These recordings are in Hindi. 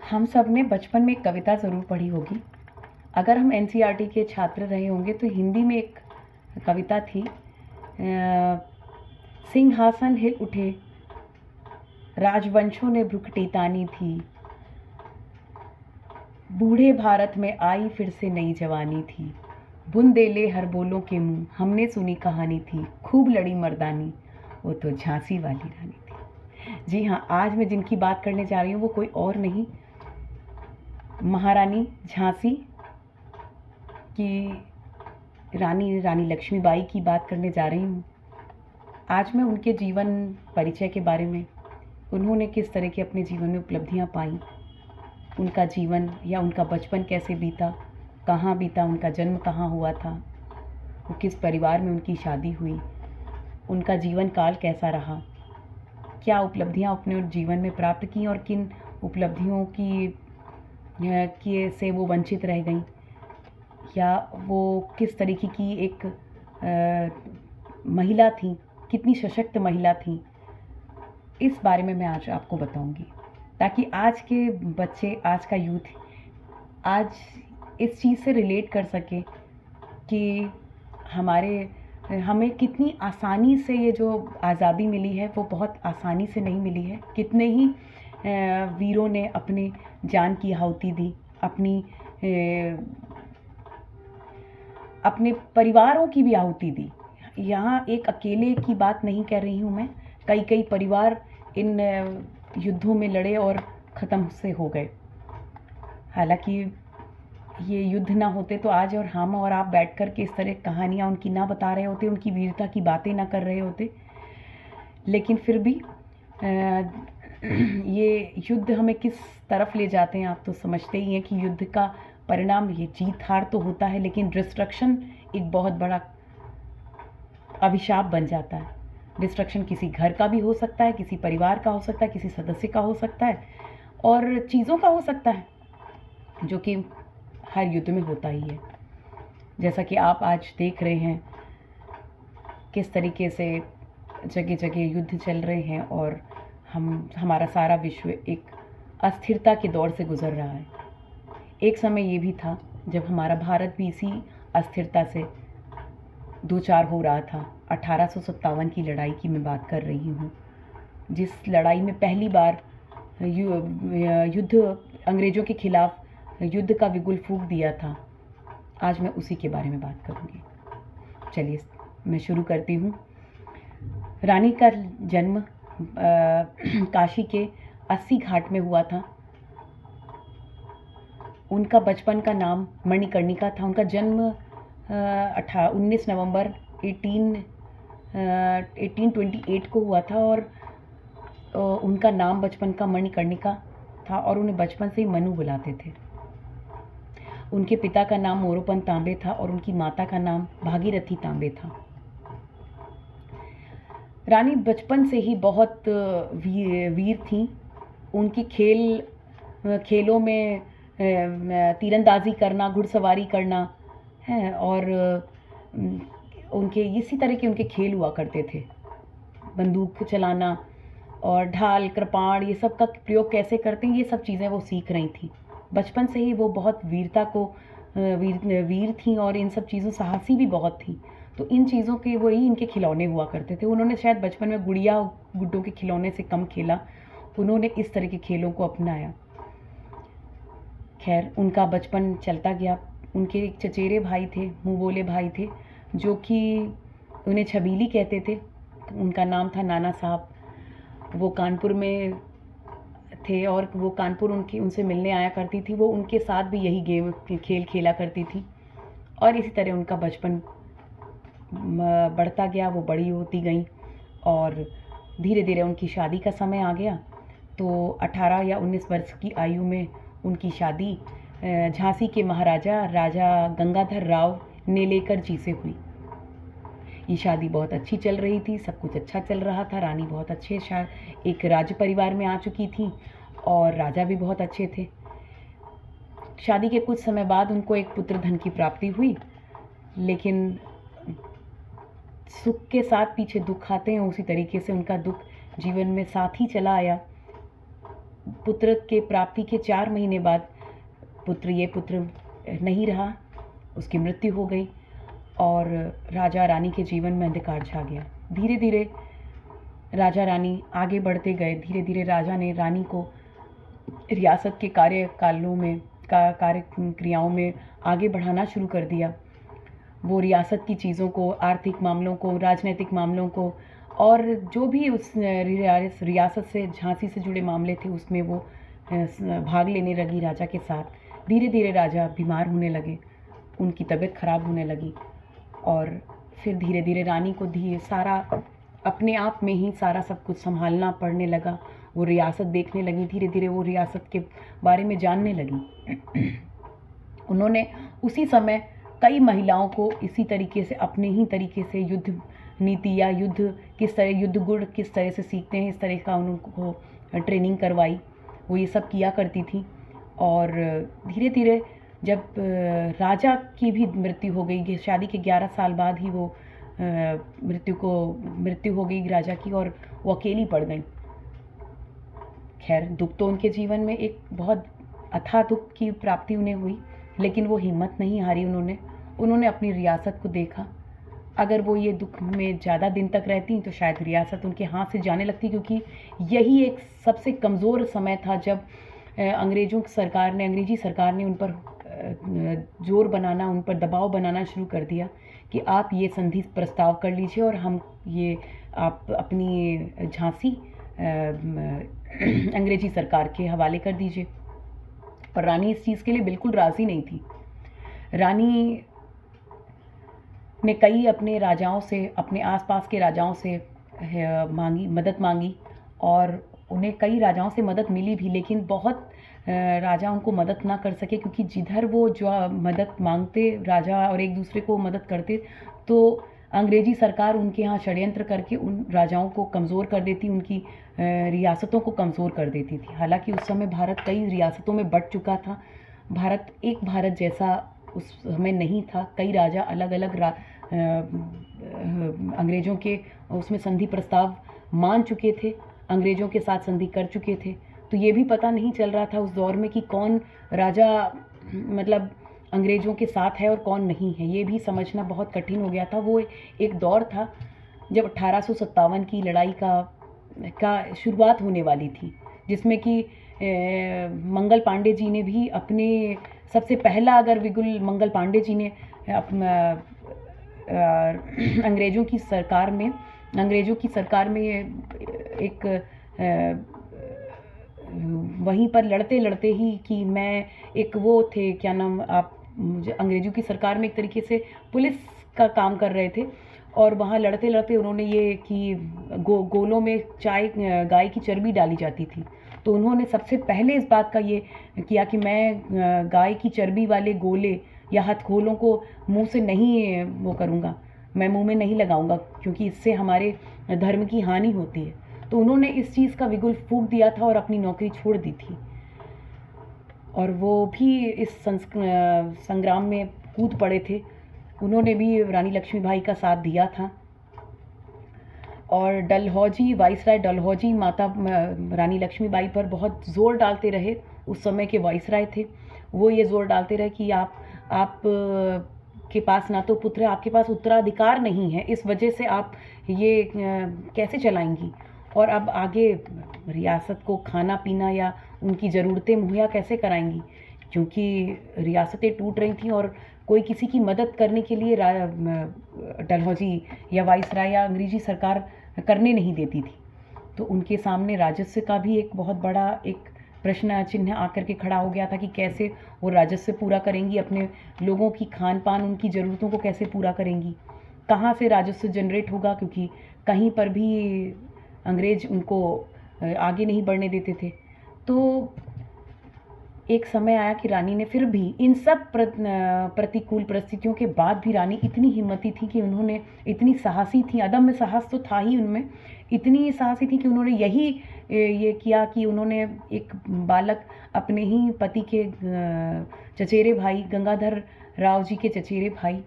हम सब ने बचपन में एक कविता ज़रूर पढ़ी होगी। अगर हम एनसीईआरटी के छात्र रहे होंगे तो हिंदी में एक कविता थी, सिंहासन हिल उठे, राजवंशों ने भ्रुकुटी तानी थी, बूढ़े भारत में आई फिर से नई जवानी थी, बुंदेले हर बोलों के मुंह हमने सुनी कहानी थी, खूब लड़ी मर्दानी वो तो झांसी वाली रानी थी। जी हाँ, आज मैं जिनकी बात करने जा रही हूँ वो कोई और नहीं, महारानी झांसी की रानी लक्ष्मीबाई की बात करने जा रही हूँ। आज मैं उनके जीवन परिचय के बारे में, उन्होंने किस तरह की अपने जीवन में उपलब्धियाँ पाई, उनका जीवन या उनका बचपन कैसे बीता, कहाँ बीता, उनका जन्म कहाँ हुआ था, वो किस परिवार में उनकी शादी हुई, उनका जीवन काल कैसा रहा, क्या उपलब्धियाँ अपने जीवन में प्राप्त की और किन उपलब्धियों की से वो वंचित रह गई, या वो किस तरीके की एक महिला थी, कितनी सशक्त महिला थी, इस बारे में मैं आज आपको बताऊंगी, ताकि आज के बच्चे, आज का यूथ आज इस चीज़ से रिलेट कर सके कि हमें कितनी आसानी से ये जो आज़ादी मिली है वो बहुत आसानी से नहीं मिली है। कितने ही वीरों ने अपने जान की आहुति दी, अपने परिवारों की भी आहुति दी। यहाँ एक अकेले की बात नहीं कह रही हूँ मैं, कई परिवार इन युद्धों में लड़े और ख़त्म से हो गए। हालांकि ये युद्ध ना होते तो आज और हम और आप बैठ कर के इस तरह कहानियाँ उनकी ना बता रहे होते, उनकी वीरता की बातें ना कर रहे होते। लेकिन फिर भी ये युद्ध हमें किस तरफ ले जाते हैं आप तो समझते ही हैं कि युद्ध का परिणाम ये जीत हार तो होता है, लेकिन डिस्ट्रक्शन एक बहुत बड़ा अभिशाप बन जाता है। डिस्ट्रक्शन किसी घर का भी हो सकता है, किसी परिवार का हो सकता है, किसी सदस्य का हो सकता है और चीज़ों का हो सकता है, जो कि हर युद्ध में होता ही है। जैसा कि आप आज देख रहे हैं किस तरीके से जगह जगह युद्ध चल रहे हैं और हमारा सारा विश्व एक अस्थिरता के दौर से गुजर रहा है। एक समय ये भी था जब हमारा भारत भी इसी अस्थिरता से दो चार हो रहा था। 1857 की लड़ाई की मैं बात कर रही हूँ, जिस लड़ाई में पहली बार युद्ध अंग्रेज़ों के खिलाफ युद्ध का बिगुल फूंक दिया था। आज मैं उसी के बारे में बात करूँगी। चलिए मैं शुरू करती हूँ। रानी का जन्म काशी के 80 घाट में हुआ था। उनका बचपन का नाम मणिकर्णिका था। उनका जन्म 19 नवंबर 1828 को हुआ था और उनका नाम बचपन का मणिकर्णिका था और उन्हें बचपन से ही मनु बुलाते थे। उनके पिता का नाम मोरोपंत तांबे था और उनकी माता का नाम भागीरथी तांबे था। रानी बचपन से ही बहुत वीर थी। उनकी खेलों में तीरंदाजी करना, घुड़सवारी करना है और उनके इसी तरह के उनके खेल हुआ करते थे। बंदूक चलाना और ढाल, कृपाण, ये सब का प्रयोग कैसे करते हैं, ये सब चीज़ें वो सीख रही थी। बचपन से ही वो बहुत वीर थी और इन सब चीज़ों साहसी भी बहुत थी। तो इन चीज़ों के वही इनके खिलौने हुआ करते थे। उन्होंने शायद बचपन में गुड़िया गुड्डों के खिलौने से कम खेला, उन्होंने इस तरह के खेलों को अपनाया। खैर, उनका बचपन चलता गया। उनके एक चचेरे भाई थे, मुँह बोले भाई थे, जो कि उन्हें छबीली कहते थे। उनका नाम था नाना साहब। वो कानपुर में थे और वो कानपुर उनसे मिलने आया करती थी। वो उनके साथ भी यही खेल खेला करती थी और इसी तरह उनका बचपन बढ़ता गया। वो बड़ी होती गई और धीरे धीरे उनकी शादी का समय आ गया। तो 18 या 19 वर्ष की आयु में उनकी शादी झांसी के महाराजा राजा गंगाधर राव नेलेकर जी से हुई। ये शादी बहुत अच्छी चल रही थी, सब कुछ अच्छा चल रहा था। रानी बहुत अच्छे एक राज परिवार में आ चुकी थी और राजा भी बहुत अच्छे थे। शादी के कुछ समय बाद उनको एक पुत्र धन की प्राप्ति हुई, लेकिन सुख के साथ पीछे दुख आते हैं, उसी तरीके से उनका दुख जीवन में साथ ही चला आया। पुत्र के प्राप्ति के 4 महीने बाद ये पुत्र नहीं रहा, उसकी मृत्यु हो गई और राजा रानी के जीवन में अंधकार छा गया। धीरे धीरे राजा रानी आगे बढ़ते गए। धीरे धीरे राजा ने रानी को रियासत के कार्य क्रियाओं में आगे बढ़ाना शुरू कर दिया। वो रियासत की चीज़ों को, आर्थिक मामलों को, राजनीतिक मामलों को और जो भी उस रियासत से, झांसी से जुड़े मामले थे उसमें वो भाग लेने लगी राजा के साथ। धीरे धीरे राजा बीमार होने लगे, उनकी तबीयत खराब होने लगी और फिर धीरे धीरे रानी को सारा अपने आप में ही सारा सब कुछ संभालना पड़ने लगा। वो रियासत देखने लगी, धीरे धीरे वो रियासत के बारे में जानने लगी। उन्होंने उसी समय कई महिलाओं को इसी तरीके से, अपने ही तरीके से युद्ध नीति या युद्ध गुण किस तरह से सीखते हैं, इस तरह का उनको ट्रेनिंग करवाई। वो ये सब किया करती थी और धीरे धीरे जब राजा की भी मृत्यु हो गई, शादी के 11 साल बाद ही वो मृत्यु हो गई राजा की और वो अकेली पड़ गई। खैर, दुख तो उनके जीवन में एक बहुत अथाह दुख की प्राप्ति उन्हें हुई, लेकिन वो हिम्मत नहीं हारी। उन्होंने अपनी रियासत को देखा। अगर वो ये दुख में ज़्यादा दिन तक रहती तो शायद रियासत उनके हाथ से जाने लगती, क्योंकि यही एक सबसे कमज़ोर समय था जब अंग्रेजी सरकार ने उन पर जोर बनाना, उन पर दबाव बनाना शुरू कर दिया कि आप ये संधि प्रस्ताव कर लीजिए और आप अपनी झांसी अंग्रेजी सरकार के हवाले कर दीजिए। पर रानी इस चीज़ के लिए बिल्कुल राज़ी नहीं थी। रानी ने कई अपने राजाओं से, अपने आसपास के राजाओं से मदद मांगी और उन्हें कई राजाओं से मदद मिली भी, लेकिन बहुत राजा उनको मदद ना कर सके, क्योंकि जिधर वो जो मदद मांगते राजा और एक दूसरे को मदद करते, तो अंग्रेजी सरकार उनके यहाँ षड्यंत्र करके उन राजाओं को कमज़ोर कर देती, उनकी रियासतों को कमज़ोर कर देती थी। हालांकि उस समय भारत कई रियासतों में बँट चुका था। भारत एक भारत जैसा उस समय नहीं था। कई राजा अलग अलग अंग्रेज़ों के उसमें संधि प्रस्ताव मान चुके थे, अंग्रेज़ों के साथ संधि कर चुके थे। तो ये भी पता नहीं चल रहा था उस दौर में कि कौन राजा मतलब अंग्रेज़ों के साथ है और कौन नहीं है। ये भी समझना बहुत कठिन हो गया था। वो एक दौर था जब 1857 की लड़ाई का शुरुआत होने वाली थी, जिसमें कि मंगल पांडे जी ने भी अपने सबसे पहला, अगर विगुल मंगल पांडे जी ने अंग्रेज़ों की सरकार में एक वहीं पर लड़ते लड़ते ही कि मैं एक वो थे, क्या नाम, आप अंग्रेज़ों की सरकार में एक तरीके से पुलिस का काम कर रहे थे और वहाँ लड़ते लड़ते उन्होंने ये कि गोलों में गाय की चर्बी डाली जाती थी, तो उन्होंने सबसे पहले इस बात का ये किया कि मैं गाय की चर्बी वाले गोले या हथगोलों को मुंह से नहीं वो करूँगा, मैं मुंह में नहीं लगाऊंगा, क्योंकि इससे हमारे धर्म की हानि होती है। तो उन्होंने इस चीज़ का बिगुल फूंक दिया था और अपनी नौकरी छोड़ दी थी और वो भी इस संग्राम में कूद पड़े थे। उन्होंने भी रानी लक्ष्मीबाई का साथ दिया था और वाइसराय डलहौजी माता रानी लक्ष्मीबाई पर बहुत ज़ोर डालते रहे। उस समय के वाइसराय थे, वो ये ज़ोर डालते रहे कि आप के पास ना तो पुत्र है, आपके पास उत्तराधिकार नहीं है, इस वजह से आप ये कैसे चलाएंगी और अब आगे रियासत को खाना पीना या उनकी ज़रूरतें मुहैया कैसे कराएंगी, क्योंकि रियासतें टूट रही थीं और कोई किसी की मदद करने के लिए डलहौजी या वाइसराय या अंग्रेजी सरकार करने नहीं देती थी। तो उनके सामने राजस्व का भी एक बहुत बड़ा एक प्रश्न चिन्ह आकर के खड़ा हो गया था कि कैसे वो राजस्व पूरा करेंगी, अपने लोगों की खान पान, उनकी ज़रूरतों को कैसे पूरा करेंगी, कहाँ से राजस्व जनरेट होगा, क्योंकि कहीं पर भी अंग्रेज उनको आगे नहीं बढ़ने देते थे। तो एक समय आया कि रानी ने फिर भी इन सब प्रतिकूल परिस्थितियों के बाद भी रानी इतनी हिम्मती थी कि उन्होंने, इतनी साहसी थी, अदम्य साहस तो था ही उनमें, इतनी साहसी थी कि उन्होंने ये किया कि उन्होंने एक बालक अपने ही पति के चचेरे भाई, गंगाधर राव जी के चचेरे भाई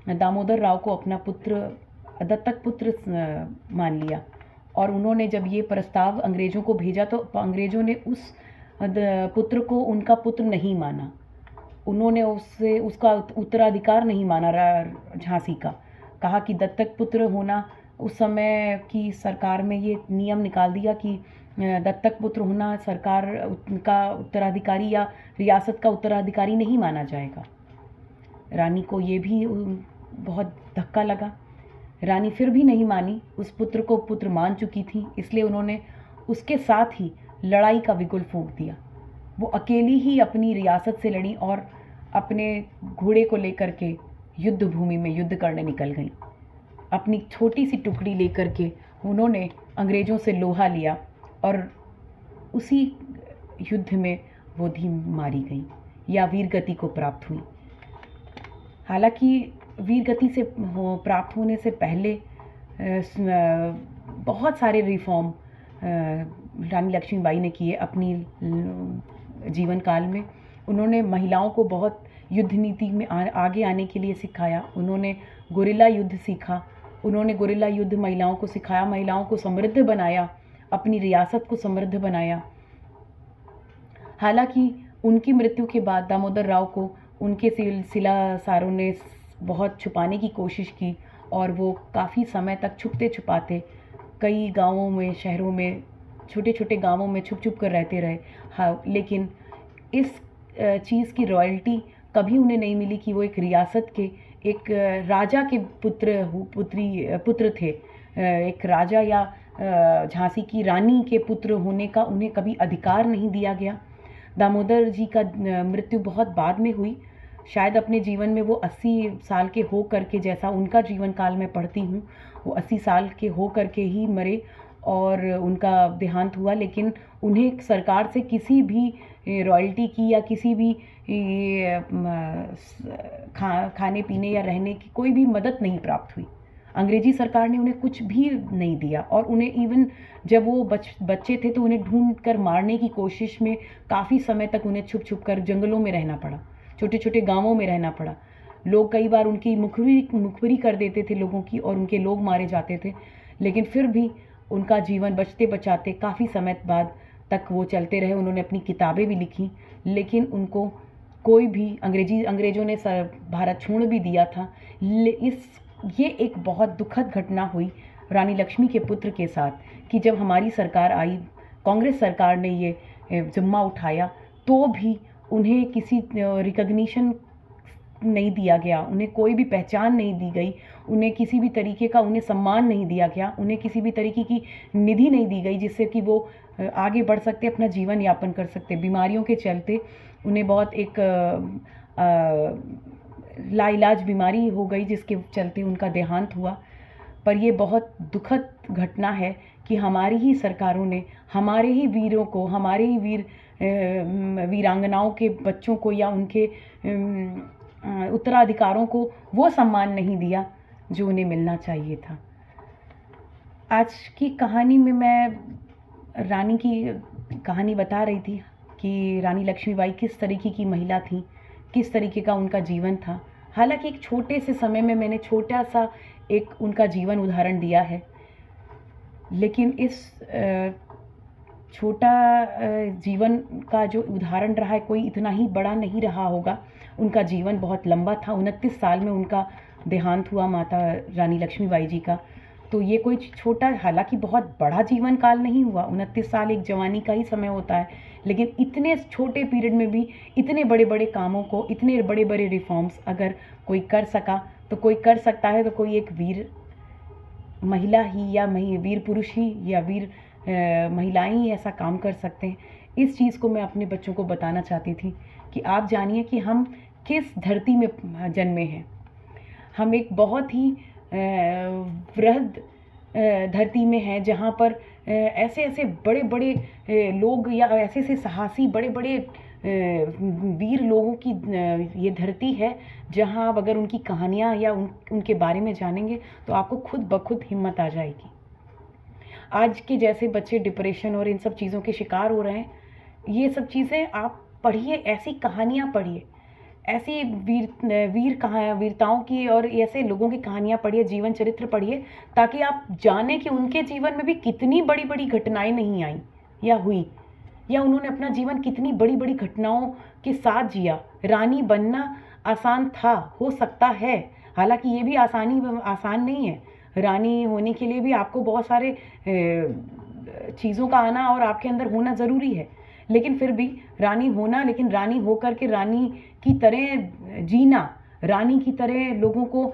दामोदर राव को अपना दत्तक पुत्र मान लिया। और उन्होंने जब ये प्रस्ताव अंग्रेज़ों को भेजा तो अंग्रेज़ों ने उस पुत्र को उनका पुत्र नहीं माना, उन्होंने उससे उसका उत्तराधिकार नहीं माना झांसी का। कहा कि दत्तक पुत्र होना, उस समय की सरकार में ये नियम निकाल दिया कि दत्तक पुत्र होना सरकार का उत्तराधिकारी या रियासत का उत्तराधिकारी नहीं माना जाएगा। रानी को ये भी बहुत धक्का लगा। रानी फिर भी नहीं मानी, उस पुत्र को पुत्र मान चुकी थी, इसलिए उन्होंने उसके साथ ही लड़ाई का बिगुल फूंक दिया। वो अकेली ही अपनी रियासत से लड़ी और अपने घोड़े को लेकर के युद्ध भूमि में युद्ध करने निकल गई। अपनी छोटी सी टुकड़ी लेकर के उन्होंने अंग्रेज़ों से लोहा लिया और उसी युद्ध में वो भी मारी गई या वीरगति को प्राप्त हुई। हालांकि वीरगति से प्राप्त होने से पहले बहुत सारे रिफॉर्म रानी लक्ष्मीबाई ने किए अपनी जीवन काल में। उन्होंने महिलाओं को बहुत युद्ध नीति में आगे आने के लिए सिखाया। उन्होंने गुरिल्ला युद्ध सीखा, उन्होंने गुरिल्ला युद्ध महिलाओं को सिखाया, महिलाओं को समृद्ध बनाया, अपनी रियासत को समृद्ध बनाया। हालांकि उनकी मृत्यु के बाद दामोदर राव को उनके सिलासारों ने बहुत छुपाने की कोशिश की और वो काफ़ी समय तक छुपते छुपाते कई गांवों में, शहरों में, छोटे छोटे गांवों में छुप छुप कर रहते रहे। हाँ, लेकिन इस चीज़ की रॉयल्टी कभी उन्हें नहीं मिली कि वो एक रियासत के एक राजा के पुत्र थे। एक राजा या झांसी की रानी के पुत्र होने का उन्हें कभी अधिकार नहीं दिया गया। दामोदर जी का मृत्यु बहुत बाद में हुई। शायद अपने जीवन में वो 80 साल के हो करके, जैसा उनका जीवन काल में पढ़ती हूँ, वो 80 साल के हो करके ही मरे और उनका देहांत हुआ। लेकिन उन्हें सरकार से किसी भी रॉयल्टी की या किसी भी खाने पीने या रहने की कोई भी मदद नहीं प्राप्त हुई। अंग्रेजी सरकार ने उन्हें कुछ भी नहीं दिया और उन्हें इवन जब वो बच्चे थे तो उन्हें ढूंढ कर मारने की कोशिश में काफ़ी समय तक उन्हें छुप छुप कर जंगलों में रहना पड़ा, छोटे छोटे गांवों में रहना पड़ा। लोग कई बार उनकी मुखबिरी कर देते थे लोगों की और उनके लोग मारे जाते थे, लेकिन फिर भी उनका जीवन बचते बचाते काफ़ी समय बाद तक वो चलते रहे। उन्होंने अपनी किताबें भी लिखी, लेकिन उनको कोई भी अंग्रेज़ों ने भारत छोड़ भी दिया था। ये एक बहुत दुखद घटना हुई रानी लक्ष्मी के पुत्र के साथ कि जब हमारी सरकार आई, कांग्रेस सरकार ने ये जिम्मा उठाया, तो भी उन्हें किसी रिकग्निशन नहीं दिया गया, उन्हें कोई भी पहचान नहीं दी गई, उन्हें किसी भी तरीके का उन्हें सम्मान नहीं दिया गया, उन्हें किसी भी तरीके की निधि नहीं दी गई जिससे कि वो आगे बढ़ सकते, अपना जीवन यापन कर सकते। बीमारियों के चलते उन्हें बहुत एक लाइलाज बीमारी हो गई जिसके चलते उनका देहांत हुआ। पर ये बहुत दुखद घटना है कि हमारी ही सरकारों ने हमारे ही वीरों को, हमारे ही वीरांगनाओं के बच्चों को या उनके उत्तराधिकारों को वो सम्मान नहीं दिया जो उन्हें मिलना चाहिए था। आज की कहानी में मैं रानी की कहानी बता रही थी कि रानी लक्ष्मीबाई किस तरीके की महिला थी, किस तरीके का उनका जीवन था। हालांकि एक छोटे से समय में मैंने छोटा सा एक उनका जीवन उदाहरण दिया है, लेकिन इस छोटा जीवन का जो उदाहरण रहा है कोई इतना ही बड़ा नहीं रहा होगा। उनका जीवन बहुत लंबा था। 29 साल में उनका देहांत हुआ माता रानी लक्ष्मीबाई जी का। तो ये कोई छोटा, हालांकि बहुत बड़ा जीवन काल नहीं हुआ। 29 साल एक जवानी का ही समय होता है, लेकिन इतने छोटे पीरियड में भी इतने बड़े बड़े कामों को, इतने बड़े बड़े रिफॉर्म्स अगर कोई कर सका तो कोई कर सकता है। तो कोई एक वीर महिला ही या वीर पुरुष ही या वीर महिलाएं ही ऐसा काम कर सकते हैं। इस चीज़ को मैं अपने बच्चों को बताना चाहती थी कि आप जानिए कि हम किस धरती में जन्मे हैं। हम एक बहुत ही वृहद धरती में हैं जहाँ पर ऐसे ऐसे बड़े बड़े लोग या ऐसे ऐसे साहसी बड़े बड़े वीर लोगों की ये धरती है, जहाँ आप अगर उनकी कहानियाँ या उनके बारे में जानेंगे तो आपको खुद ब खुद हिम्मत आ जाएगी। आज के जैसे बच्चे डिप्रेशन और इन सब चीज़ों के शिकार हो रहे हैं, ये सब चीज़ें आप पढ़िए, ऐसी कहानियाँ पढ़िए, ऐसी वीरताओं की और ऐसे लोगों की कहानियाँ पढ़िए, जीवन चरित्र पढ़िए, ताकि आप जानें कि उनके जीवन में भी कितनी बड़ी बड़ी घटनाएं नहीं आई या हुई, या उन्होंने अपना जीवन कितनी बड़ी बड़ी घटनाओं के साथ जिया। रानी बनना आसान था, हो सकता है, हालांकि ये भी आसान नहीं है। रानी होने के लिए भी आपको बहुत सारे चीज़ों का आना और आपके अंदर होना ज़रूरी है। लेकिन फिर भी रानी होना, लेकिन रानी होकर के रानी की तरह जीना, रानी की तरह लोगों को,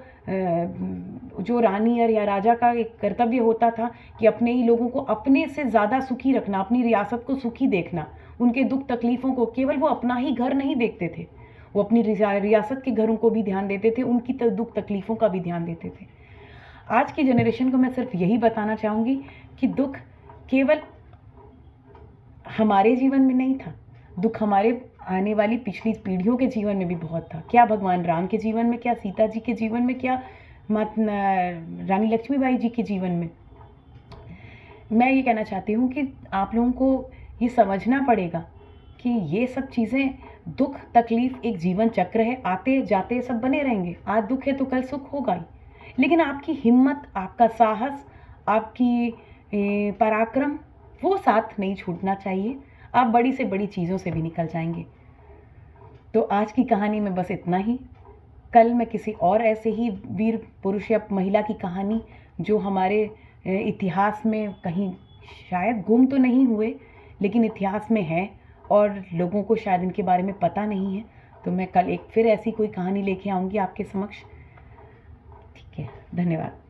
जो रानी या राजा का एक कर्तव्य होता था कि अपने ही लोगों को अपने से ज़्यादा सुखी रखना, अपनी रियासत को सुखी देखना, उनके दुख तकलीफ़ों को, केवल वो अपना ही घर नहीं देखते थे, वो अपनी रियासत के घरों को भी ध्यान देते थे, उनकी दुख तकलीफ़ों का भी ध्यान देते थे। आज की जनरेशन को मैं सिर्फ यही बताना चाहूँगी कि दुख केवल हमारे जीवन में नहीं था, दुख हमारे आने वाली पिछली पीढ़ियों के जीवन में भी बहुत था। क्या भगवान राम के जीवन में, क्या सीता जी के जीवन में, क्या रानी लक्ष्मीबाई जी के जीवन में। मैं ये कहना चाहती हूँ कि आप लोगों को ये समझना पड़ेगा कि ये सब चीज़ें, दुख तकलीफ़ एक जीवन चक्र है, आते जाते सब बने रहेंगे। आज दुख है तो कल सुख होगा ही, लेकिन आपकी हिम्मत, आपका साहस, आपकी पराक्रम, वो साथ नहीं छूटना चाहिए। आप बड़ी से बड़ी चीज़ों से भी निकल जाएंगे। तो आज की कहानी में बस इतना ही। कल मैं किसी और ऐसे ही वीर पुरुष या महिला की कहानी, जो हमारे इतिहास में कहीं शायद गुम तो नहीं हुए, लेकिन इतिहास में है और लोगों को शायद इनके बारे में पता नहीं है, तो मैं कल एक फिर ऐसी कोई कहानी लेके आऊँगी आपके समक्ष। ठीक है, धन्यवाद।